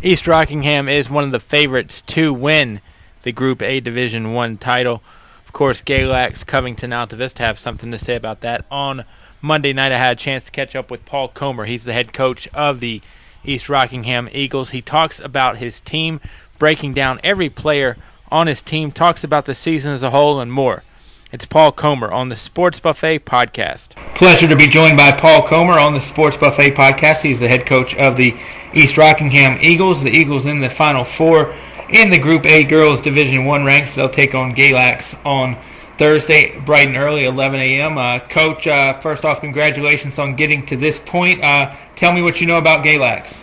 East Rockingham is one of the favorites to win the Group A Division I title. Of course, Galax, Covington, Alta Vista have something to say about that. On Monday night, I had a chance to catch up with Paul Comer. He's the head coach of the East Rockingham Eagles. He talks about his team, breaking down every player on his team, talks about the season as a whole, and more. It's Paul Comer on the Sports Buffet Podcast. Pleasure to be joined by Paul Comer on the Sports Buffet Podcast. He's the head coach of the East Rockingham Eagles. The Eagles in the Final Four in the Group A Girls Division I ranks. They'll take on Galax on Thursday, bright and early, 11 a.m. Coach, first off, congratulations on getting to this point. Tell me what you know about Galax.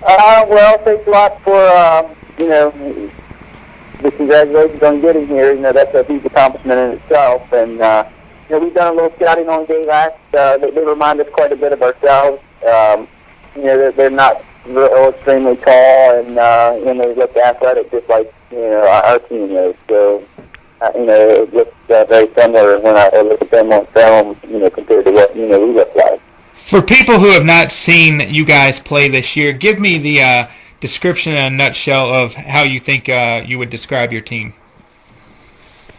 Well, thanks a lot for, the congratulations on getting here. That's a huge accomplishment in itself. And, we've done a little scouting on Galax. They remind us quite a bit of ourselves. They're not real extremely tall, and they look athletic just like, our team is. So, it looks very similar when I look at them on film, compared to what, we look like. For people who have not seen you guys play this year, give me the description in a nutshell of how you think you would describe your team.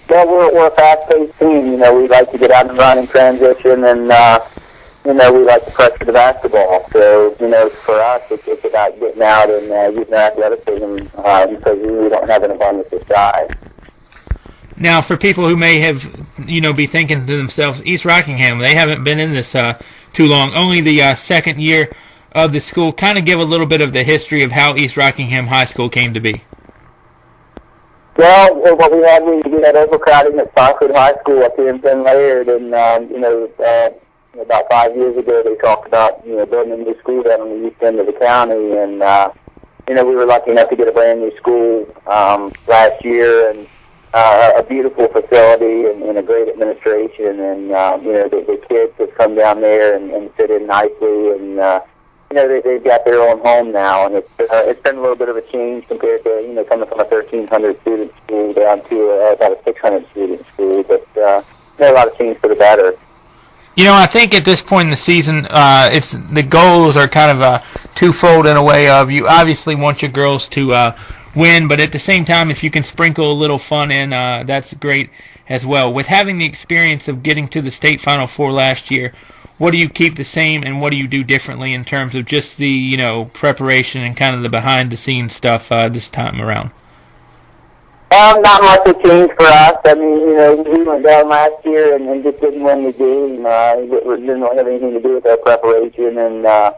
Well, we're a fast-paced team. We like to get out and run in transition, and, we like to pressure the basketball. So, for us, it's about getting out and using our athleticism because we don't have an abundance of size. Now, for people who may have, be thinking to themselves, East Rockingham, they haven't been in this too long. Only the second year of the school. Kind of give a little bit of the history of how East Rockingham High School came to be. Well, what we had overcrowding at Foxwood High School up here in Penn Laird, and about 5 years ago they talked about building a new school down on the east end of the county, and we were lucky enough to get a brand new school last year, and a beautiful facility and a great administration, and the kids have come down there and fit in nicely, and they've got their own home now, and it's been a little bit of a change compared to coming from a 1,300 student school down to about a 600 student school, but a lot of change for the better. I think at this point in the season, it's the goals are kind of twofold in a way of you obviously want your girls to win, but at the same time, if you can sprinkle a little fun in, that's great as well. With having the experience of getting to the state Final Four last year, what do you keep the same and what do you do differently in terms of just the preparation and kind of the behind-the-scenes stuff this time around? Not much has changed for us. I mean, we went down last year and just didn't win the game. It didn't really have anything to do with our preparation and the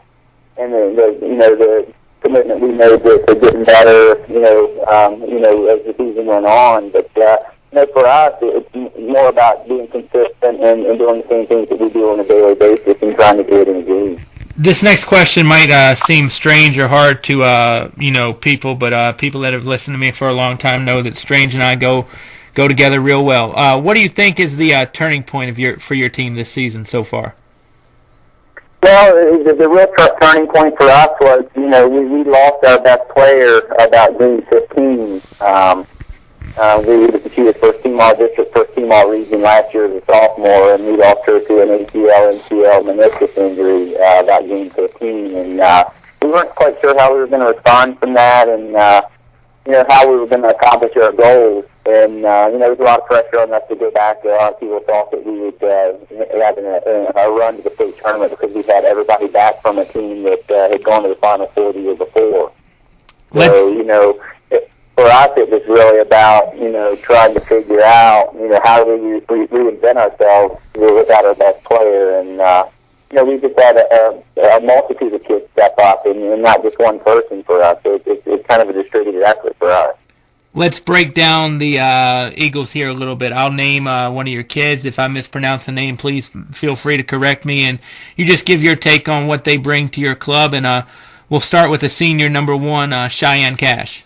commitment we made to getting better, as the season went on. But, for us, it's more about being consistent and doing the same things that we do on a daily basis and trying to do it in a game. This next question might seem strange or hard to people, but people that have listened to me for a long time know that Strange and I go together real well. What do you think is the turning point for your team this season so far? Well, the real turning point for us was, we lost our best player about June 15. She was first-team All-District, first-team All-Region last year as a sophomore, and we lost her to an ACL, MCL, meniscus injury about June 15. And we weren't quite sure how we were going to respond from that and, how we were going to accomplish our goals. And, there was a lot of pressure on us to go back. A lot of people thought that we would have a run to the state tournament because we had everybody back from a team that had gone to the Final Four the year before. So, for us, it was really about, trying to figure out, how do we reinvent ourselves without our best player. And, we just had a multitude of kids step up and not just one person for us. So it's kind of a distributed effort for us. Let's break down the Eagles here a little bit. I'll name one of your kids. If I mispronounce the name, please feel free to correct me. And you just give your take on what they bring to your club. And we'll start with the senior number 1, Cheyenne Cash.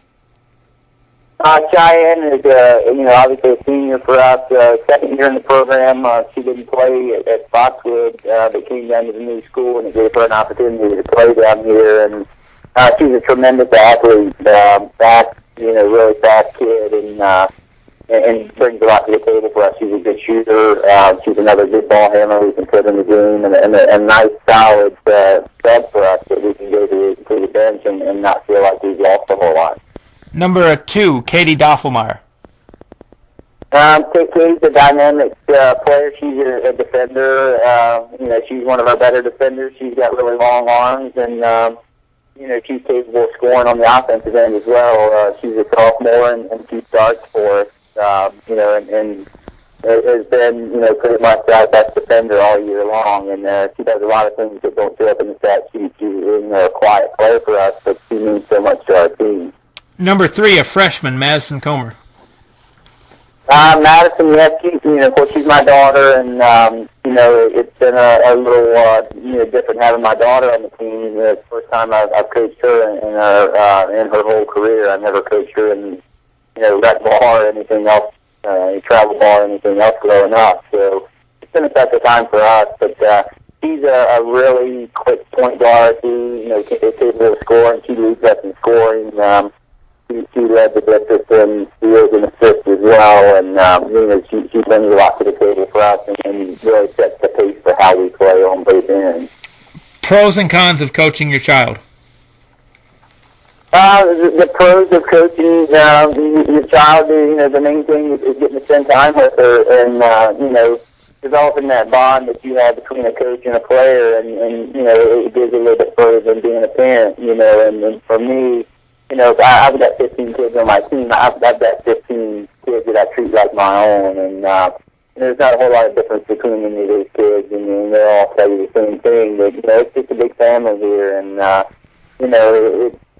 Cheyenne is, obviously a senior for us. Second year in the program. She didn't play at Foxwood, but came down to the new school, and it gave her an opportunity to play down here. And she's a tremendous athlete, really fast kid, and and brings a lot to the table for us. She's a good shooter. She's another good ball handler we can put in the game, and a nice, solid stud for us that we can go to the bench and not feel like we've lost a whole lot. Number 2, Katie Doffelmeyer. Katie's a dynamic player. She's a defender. She's one of our better defenders. She's got really long arms, and she's capable of scoring on the offensive end as well. She's a sophomore and she starts for us. And has been, pretty much our best defender all year long. And she does a lot of things that don't show up in the stat sheet. She's a quiet player for us, but she means so much to our team. Number 3, a freshman, Madison Comer. Madison, yes, of course, she's my daughter, and, it's been a little, different having my daughter on the team. It's the first time I've coached her in her whole career. I've never coached her in, rec ball or anything else, travel ball or anything else growing up. So it's been a special time for us, but she's a really quick point guard who, is capable of scoring. She leads us in scoring. She led the district in steals and assists as well, and she brings a lot to the table for us and really sets the pace for how we play on both ends. Pros and cons of coaching your child. The pros of coaching your child, the main thing is getting to spend time with her and, developing that bond that you have between a coach and a player, and it goes a little bit further than being a parent, and for me, I've got 15 kids on my team. I've got 15 kids that I treat like my own, and there's not a whole lot of difference between any of those kids, and they all tell you the same thing. But, it's just a big family here, and,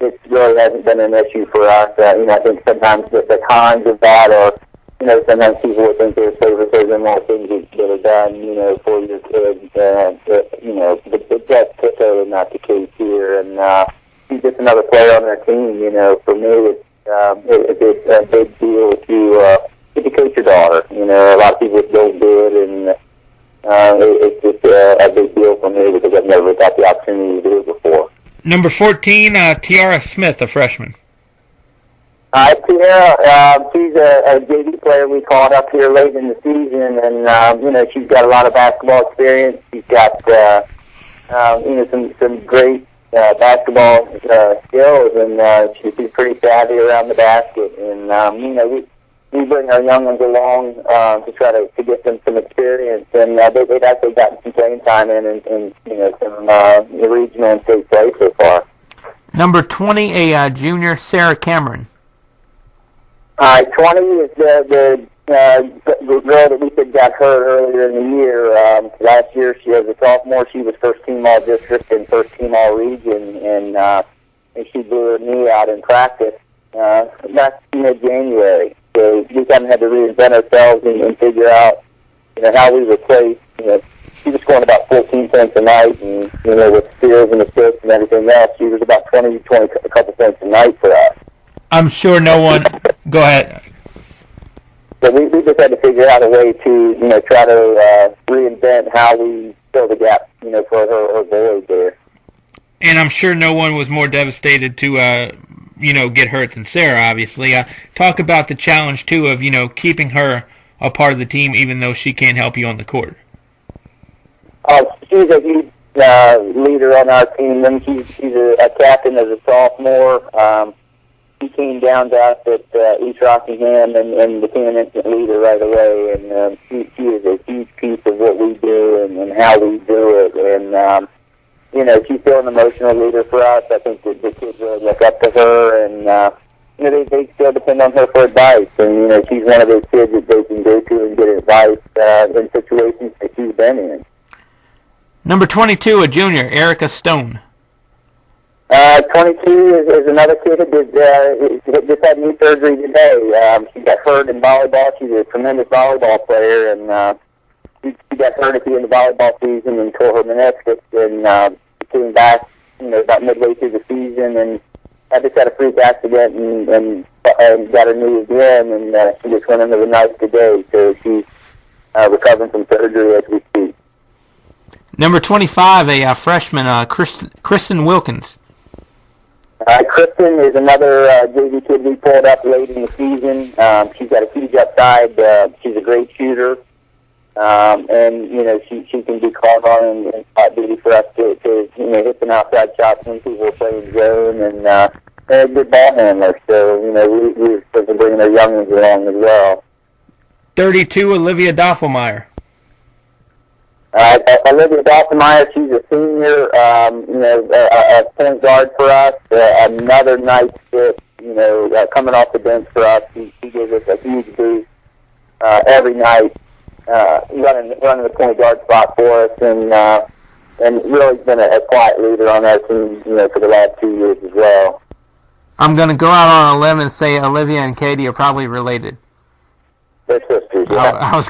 it really hasn't been an issue for us. I think sometimes the cons of that are, sometimes people would think there's favoritism or things that are done, for your kids. But that's totally not the case here, and, she's just another player on their team. For me, it's a big deal to get to coach your daughter. A lot of people don't do it, and it's just a big deal for me because I've never got the opportunity to do it before. Number 14, Tiara Smith, a freshman. Tiara, she's a JV player we called up here late in the season, and she's got a lot of basketball experience. She's got some great basketball skills, and she's pretty savvy around the basket. And we bring our young ones along to try to get them some experience, and they've actually gotten some playing time in some regional and state play so far. Number 20, a junior, Sarah Cameron. 20 is the girl that we said got hurt earlier in the year. Last year, she was a sophomore. She was first team all district and first team all region, and she blew her knee out in practice back mid-January. So we kind of had to reinvent ourselves and figure out, how we replace. She was scoring about 14 points a night, and with steals and assists and everything else, she was about 20 a couple points a night for us. I'm sure no one. Go ahead. So we just had to figure out a way to, try to reinvent how we fill the gap, for her void there. And I'm sure no one was more devastated to, get hurt than Sarah, obviously. Talk about the challenge, too, of, keeping her a part of the team even though she can't help you on the court. She's a huge leader on our team, and she's a captain as a sophomore. He came down to us at East Rockingham and became an instant leader right away. And she is a huge piece of what we do and how we do it. And, she's still an emotional leader for us. I think that the kids really look up to her, and, they still depend on her for advice. And, she's one of those kids that they can go to and get advice in situations that she's been in. Number 22, a junior, Erica Stone. 22 is another kid that just had knee surgery today. She got hurt in volleyball. She's a tremendous volleyball player, and she got hurt at the end of volleyball season and tore her meniscus, and came back, about midway through the season, and I just had a freak accident and got her knee again, and she just went into the night today, so she's recovering from surgery as we speak. Number 25, a freshman, Kristen Wilkins. Kristen is another JV kid we pulled up late in the season. She's got a huge upside. She's a great shooter. And, she can be called on in spot duty for us to hit some outside shots when people are playing zone, and a good ball handler. So, we're supposed to bring our young ones along as well. 32, Olivia Doffelmeyer. Olivia Doffelmeyer, she's a senior, a point guard for us. Another nice fit, coming off the bench for us. She gives us a huge boost every night. Running the point guard spot for us, and really been a quiet leader on our team, for the last 2 years as well. I'm going to go out on a limb and say Olivia and Katie are probably related. They're sisters, yeah.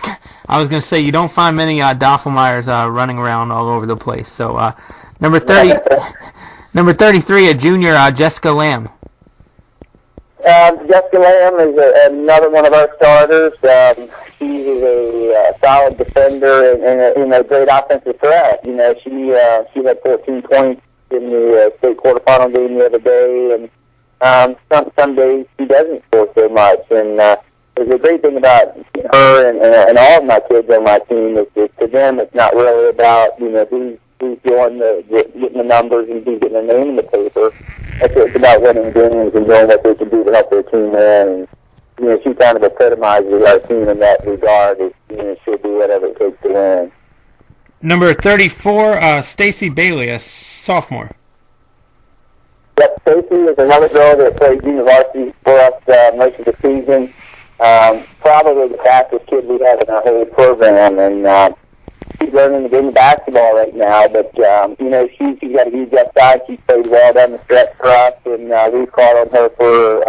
I was going to say you don't find many Doffelmeyers running around all over the place. So number 33, a junior, Jessica Lamb. Jessica Lamb is another one of our starters. She is a solid defender and a great offensive threat. She had 14 points in the state quarterfinal game the other day, and some days she doesn't score so much. And there's a great thing about her and all of my kids on my team is that to them it's not really about who's doing getting the numbers and who's getting their name in the paper. It's about winning games and doing what they can do to help their team win. And she kind of epitomizes our team in that regard. She'll do whatever it takes to win. Number 34, Stacy Bailey, a sophomore. Yep, Stacy is another girl that plays junior varsity for us most of the season. Probably the fastest kid we have in our whole program, and she's learning the game of basketball right now. But she's got a huge upside. She's played well down the stretch for us, and we've called on her for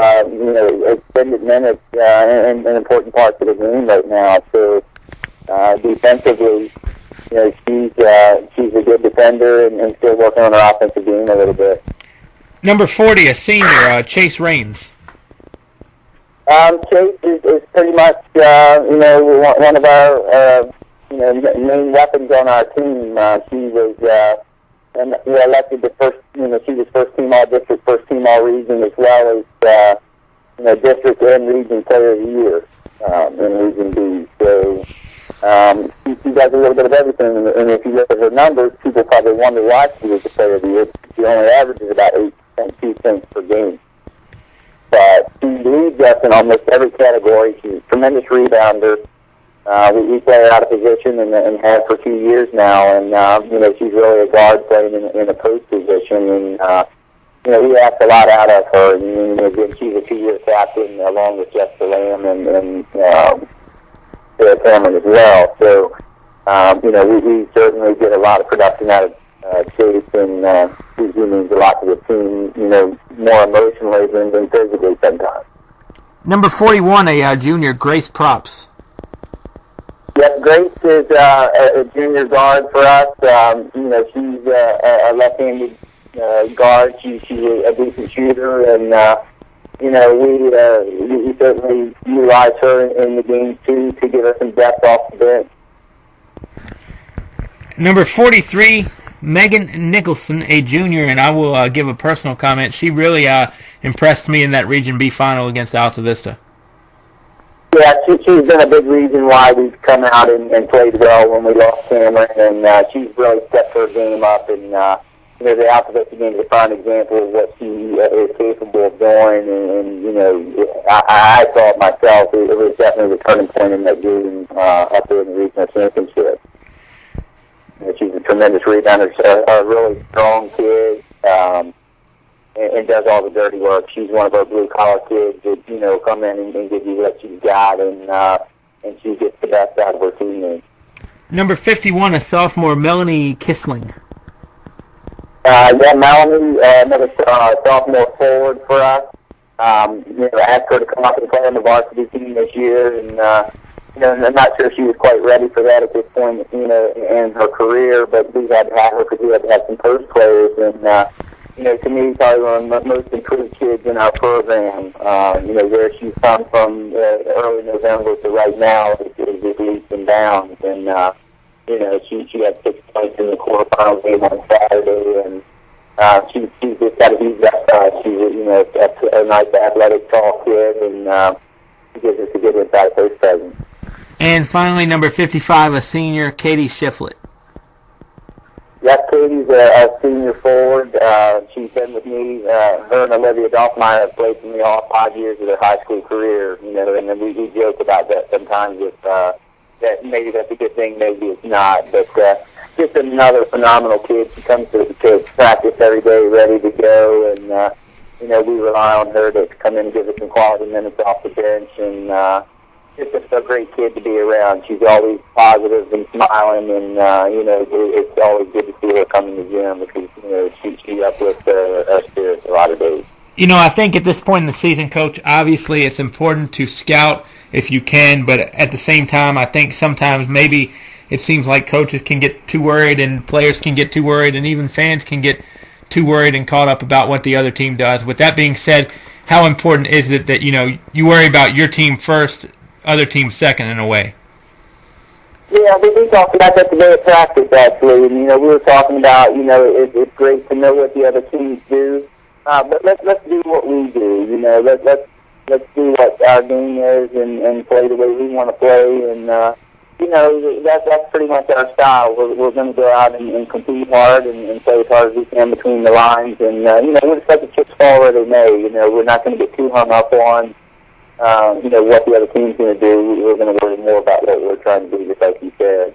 extended minutes in important parts of the game right now. So defensively, she's a good defender and still working on her offensive game a little bit. Number 40, a senior, Chase Raines. Chase is pretty much one of our main weapons on our team. She was elected the first. She was first team all district, first team all region, as well as district and region player of the year in Region B. So she does a little bit of everything. And if you look at her numbers, people probably wonder why she was the player of the year. She only averages about 8.2 points per game. But she leads us in almost every category. She's a tremendous rebounder. We play her out of position and have for 2 years now. And, she's really a guard playing in a post position. And, we ask a lot out of her. And, again, she's a 2-year captain along with Jessica Lamb and Sarah Cameron as well. So, we certainly get a lot of production out of Chase, and he means a lot to the team, more emotionally than physically sometimes. Number 41, a junior, Grace Props. Yes, Grace is a junior guard for us. She's a left-handed guard. She's a decent shooter, and we certainly utilize her in the game too to give us some depth off the bench. Number 43, Megan Nicholson, a junior, and I will give a personal comment. She really impressed me in that Region B final against Alta Vista. Yeah, she's been a big reason why we've come out and played well when we lost Cameron, and she's really stepped her game up. And the Alta Vista game is a prime example of what she is capable of doing. And I saw it myself. It was definitely the turning point in that game up there in the regional championship. She's a tremendous rebounder, a really strong kid, and does all the dirty work. She's one of our blue-collar kids that, come in and give you what she's got, and she gets the best out of her teammates. Number 51, a sophomore, Melanie Kissling. Melanie, another sophomore forward for us. Asked her to come up and play on the varsity team this year, and I'm not sure she was quite ready for that at this point, in her career, but we had to have her because we had to have some post players, and, to me, probably one of the most improved kids in our program. Where she's come from early November to right now is leaps and bounds, and, she had 6 points in the quarterfinal game on Saturday, and she's just got a huge upside. She's a nice athletic, tall kid, and he gives us a good inside coach presence. And finally, number 55, a senior, Katie Shiflett. Yes, Katie's a senior forward. She's been with me. Her and Olivia Dolphmeyer have played for me all 5 years of their high school career. And then we joke about that sometimes. That maybe that's a good thing, maybe it's not. But just another phenomenal kid. She comes to practice every day, ready to go, and we rely on her to come in and give us some quality minutes off the bench, and just a great kid to be around. She's always positive and smiling, and it's always good to see her coming to the gym because she uplifts our spirits a lot of days. I think at this point in the season, Coach, obviously it's important to scout if you can, but at the same time, I think sometimes maybe it seems like coaches can get too worried and players can get too worried and even fans can get too worried and caught up about what the other team does. With that being said, how important is it that, you worry about your team first, other team second in a way? Yeah, we talked about that today at practice, actually. And, we were talking about, it's great to know what the other teams do. But let's do what we do, let's do what our game is and play the way we want to play. And, that's pretty much our style. We're going to go out and compete hard and play as hard as we can between the lines. And, we'll just let the chips fall where they may. We're not going to get too hung up on, what the other team's going to do. We're going to worry more about what we're trying to do, just like you said.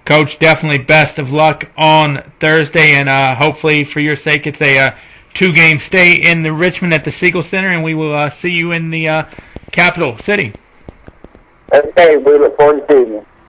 Coach, definitely best of luck on Thursday, and hopefully for your sake it's a 2-game stay in the Richmond at the Siegel Center, and we will see you in the capital city. Okay, we look forward to seeing you.